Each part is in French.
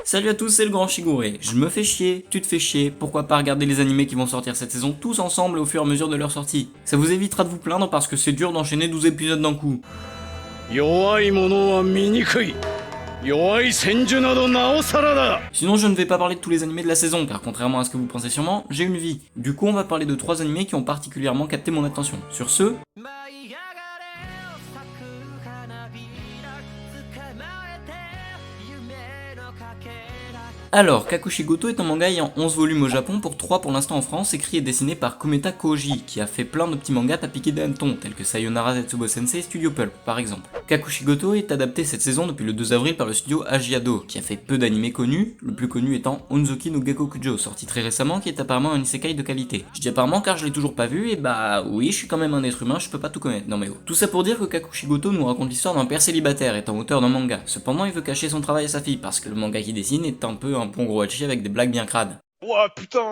Salut à tous, c'est le grand Shigure. Je me fais chier, tu te fais chier, pourquoi pas regarder les animés qui vont sortir cette saison tous ensemble au fur et à mesure de leur sortie. Ça vous évitera de vous plaindre parce que c'est dur d'enchaîner 12 épisodes d'un coup. Sinon je ne vais pas parler de tous les animés de la saison car contrairement à ce que vous pensez sûrement, j'ai une vie. Du coup on va parler de 3 animés qui ont particulièrement capté mon attention. Sur ce... Alors, Kakushigoto est un manga ayant 11 volumes au Japon pour 3 pour l'instant en France, écrit et dessiné par Kometa Koji, qui a fait plein de petits mangas à piquer des hannetons, tels que Sayonara Zetsubo Sensei et Studio Pulp, par exemple. Kakushigoto est adapté cette saison depuis le 2 avril par le studio Ajiado, qui a fait peu d'animés connus, le plus connu étant Onzuki no Gekkokujo, sorti très récemment, qui est apparemment un isekai de qualité. Je dis apparemment car je l'ai toujours pas vu, et bah oui, je suis quand même un être humain, je peux pas tout connaître, non mais oh. Tout ça pour dire que Kakushigoto nous raconte l'histoire d'un père célibataire étant auteur d'un manga. Cependant, il veut cacher son travail à sa fille, parce que le manga qu'il dessine est un peu un bon gros hachi avec des blagues bien crades. Ouah putain,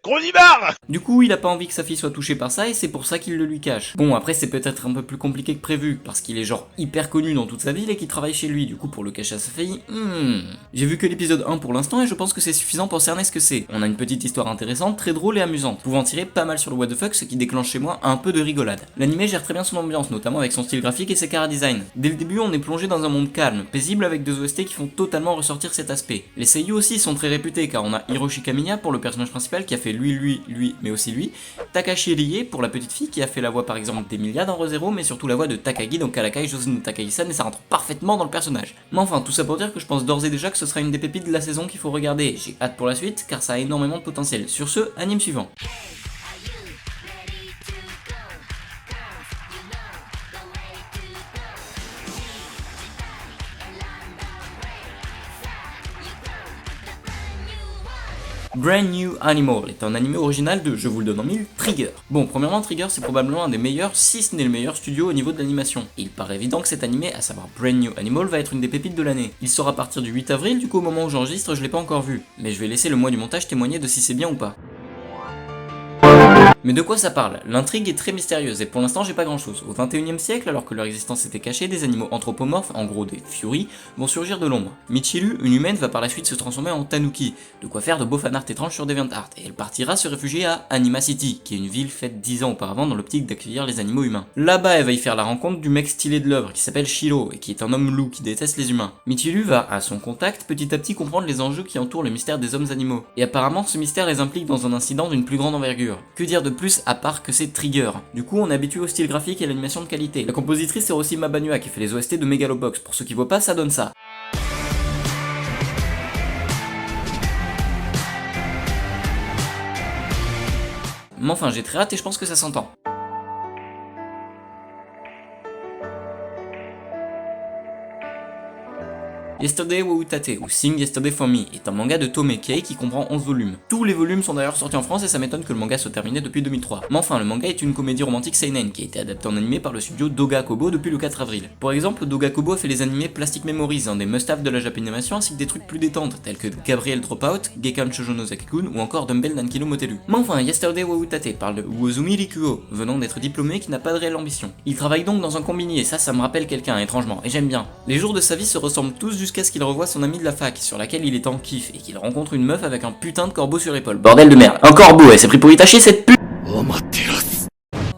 gros nibar. Du coup, il a pas envie que sa fille soit touchée par ça et c'est pour ça qu'il le lui cache. Bon, après c'est peut-être un peu plus compliqué que prévu, parce qu'il est genre hyper connu dans toute sa ville et qu'il travaille chez lui, du coup pour le cacher à sa fille, J'ai vu que l'épisode 1 pour l'instant et je pense que c'est suffisant pour cerner ce que c'est. On a une petite histoire intéressante, très drôle et amusante, pouvant tirer pas mal sur le what the fuck, ce qui déclenche chez moi un peu de rigolade. L'anime gère très bien son ambiance, notamment avec son style graphique et ses chara-design. Dès le début, on est plongé dans un monde calme, paisible avec deux OST qui font totalement ressortir cet aspect. Les seiyuu aussi sont très réputés car on a Hiroshi Kamiya pour le personnage principal qui a fait lui, mais aussi lui, Takashi Rie pour la petite fille qui a fait la voix par exemple d'Emilia dans Re:Zero, mais surtout la voix de Takagi dans Kalakai Josen no Takagi-san et ça rentre parfaitement dans le personnage. Mais enfin, tout ça pour dire que je pense d'ores et déjà que ce sera une des pépites de la saison qu'il faut regarder. J'ai hâte pour la suite car ça a énormément de potentiel. Sur ce, anime suivant. Brand New Animal est un anime original de, je vous le donne en mille, Trigger. Bon, premièrement, Trigger c'est probablement un des meilleurs, si ce n'est le meilleur studio au niveau de l'animation. Et il paraît évident que cet animé, à savoir Brand New Animal, va être une des pépites de l'année. Il sort à partir du 8 avril, du coup au moment où j'enregistre, je l'ai pas encore vu. Mais je vais laisser le mois du montage témoigner de si c'est bien ou pas. Mais de quoi ça parle? L'intrigue est très mystérieuse et pour l'instant j'ai pas grand chose. Au 21e siècle, alors que leur existence était cachée, des animaux anthropomorphes, en gros des furies, vont surgir de l'ombre. Michiru, une humaine, va par la suite se transformer en tanuki, de quoi faire de beaux fanarts étranges sur DeviantArt, et elle partira se réfugier à Anima City, qui est une ville faite 10 ans auparavant dans l'optique d'accueillir les animaux humains. Là-bas, elle va y faire la rencontre du mec stylé de l'œuvre, qui s'appelle Shiro, et qui est un homme loup qui déteste les humains. Michiru va, à son contact, petit à petit comprendre les enjeux qui entourent le mystère des hommes animaux. Et apparemment, ce mystère les implique dans un incident d'une plus grande envergure. Que dire de plus à part que c'est Trigger. Du coup, on est habitué au style graphique et à l'animation de qualité. La compositrice c'est aussi Mabanua qui fait les OST de Megalobox. Pour ceux qui voient pas, ça donne ça. Mais enfin, j'ai très hâte et je pense que ça s'entend. Yesterday wa Utate, ou Sing Yesterday for Me, est un manga de Tomei Kei qui comprend 11 volumes. Tous les volumes sont d'ailleurs sortis en France et ça m'étonne que le manga soit terminé depuis 2003. Mais enfin, le manga est une comédie romantique seinen qui a été adaptée en animé par le studio Doga Kobo depuis le 4 avril. Pour exemple, Doga Kobo a fait les animés Plastic Memories, un des must-have de la japanimation, ainsi que des trucs plus détentes, tels que Gabriel Dropout, Gekkan Shoujo no Zaki-kun ou encore Dumbbell Nankino Motelu. Mais enfin, Yesterday wa Utate parle de Uozumi Rikuo, venant d'être diplômé qui n'a pas de réelle ambition. Il travaille donc dans un combini et ça me rappelle quelqu'un étrangement, et j'aime bien. Les jours de sa vie se ressemblent tous jusqu'à ce qu'il revoie son ami de la fac, sur laquelle il est en kiff, et qu'il rencontre une meuf avec un putain de corbeau sur l'épaule. Bordel de merde, un corbeau, elle s'est pris pour Itachi cette pute.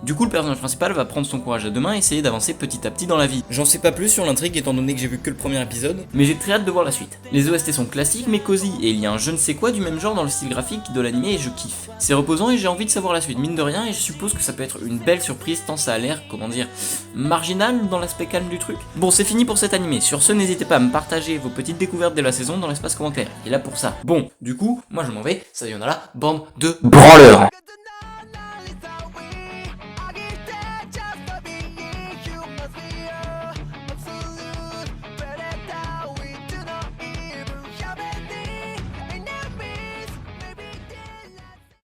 Du coup, le personnage principal va prendre son courage à deux mains et essayer d'avancer petit à petit dans la vie. J'en sais pas plus sur l'intrigue étant donné que j'ai vu que le premier épisode, mais j'ai très hâte de voir la suite. Les OST sont classiques mais cosy, et il y a un je ne sais quoi du même genre dans le style graphique de l'anime et je kiffe. C'est reposant et j'ai envie de savoir la suite, mine de rien, et je suppose que ça peut être une belle surprise tant ça a l'air, comment dire, marginal dans l'aspect calme du truc. Bon, c'est fini pour cet animé. Sur ce, n'hésitez pas à me partager vos petites découvertes de la saison dans l'espace commentaire. Il est là pour ça. Bon, du coup, moi je m'en vais, sayonara, bande de branleurs.